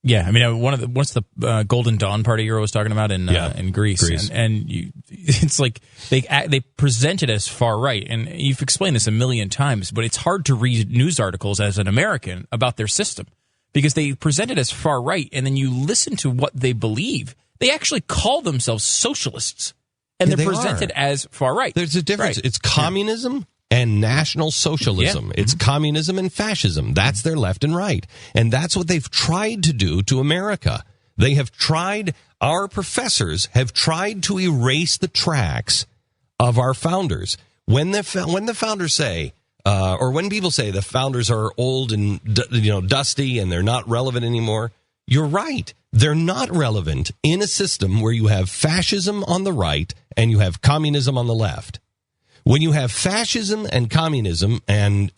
Yeah, I mean, what's the Golden Dawn party you're always talking about in Greece. And it's like they present it as far right, and you've explained this a million times, but it's hard to read news articles as an American about their system because they present it as far right, and then you listen to what they believe. They actually call themselves socialists, and they're presented as far right. There's a difference. Right. It's communism and National Socialism. Yeah. It's communism and fascism. That's their left and right. And that's what they've tried to do to America. They have tried, our professors have tried to erase the tracks of our founders. When the founders say, or when people say the founders are old and dusty and they're not relevant anymore, you're right. They're not relevant in a system where you have fascism on the right and you have communism on the left. When you have fascism and communism and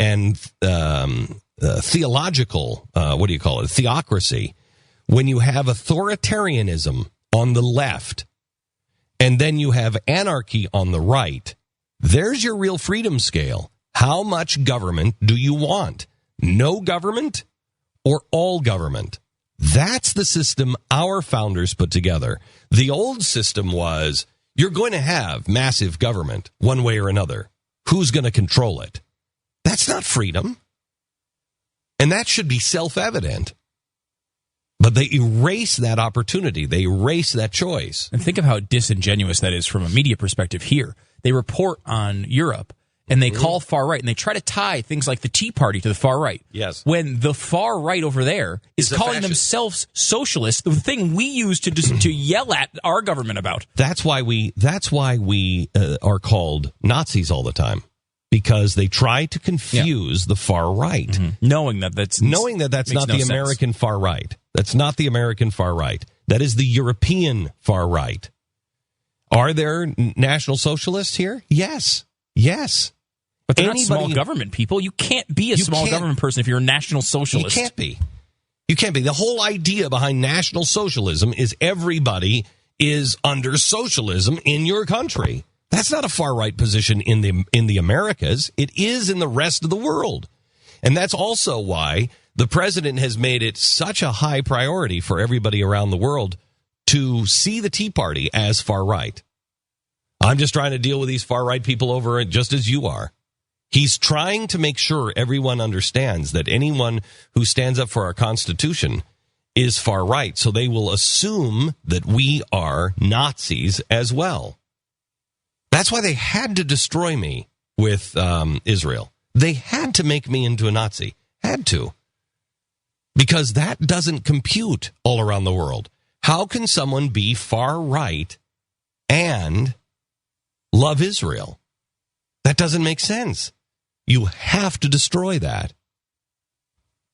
theological, theocracy, when you have authoritarianism on the left, and then you have anarchy on the right, there's your real freedom scale. How much government do you want? No government or all government? That's the system our founders put together. The old system was, you're going to have massive government one way or another. Who's going to control it? That's not freedom. And that should be self-evident. But they erase that opportunity. They erase that choice. And think of how disingenuous that is from a media perspective here. They report on Europe, and they call far right, and they try to tie things like the Tea Party to the far right. Yes. When the far right over there is calling themselves socialists, the thing we use to yell at our government about. That's why we are called Nazis all the time, because they try to confuse the far right, knowing that that's not the American far right. That's not the American far right. That is the European far right. Are there National Socialists here? Yes. But they're not small government people. You can't be a small government person if you're a National Socialist. You can't be. The whole idea behind National Socialism is everybody is under socialism in your country. That's not a far right position in the Americas. It is in the rest of the world. And that's also why the president has made it such a high priority for everybody around the world to see the Tea Party as far right. I'm just trying to deal with these far right people over just as you are. He's trying to make sure everyone understands that anyone who stands up for our Constitution is far right. So they will assume that we are Nazis as well. That's why they had to destroy me with Israel. They had to make me into a Nazi. Had to. Because that doesn't compute all around the world. How can someone be far right and love Israel? That doesn't make sense. You have to destroy that.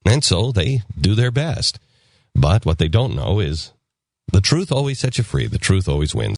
And so they do their best. But what they don't know is the truth always sets you free. The truth always wins.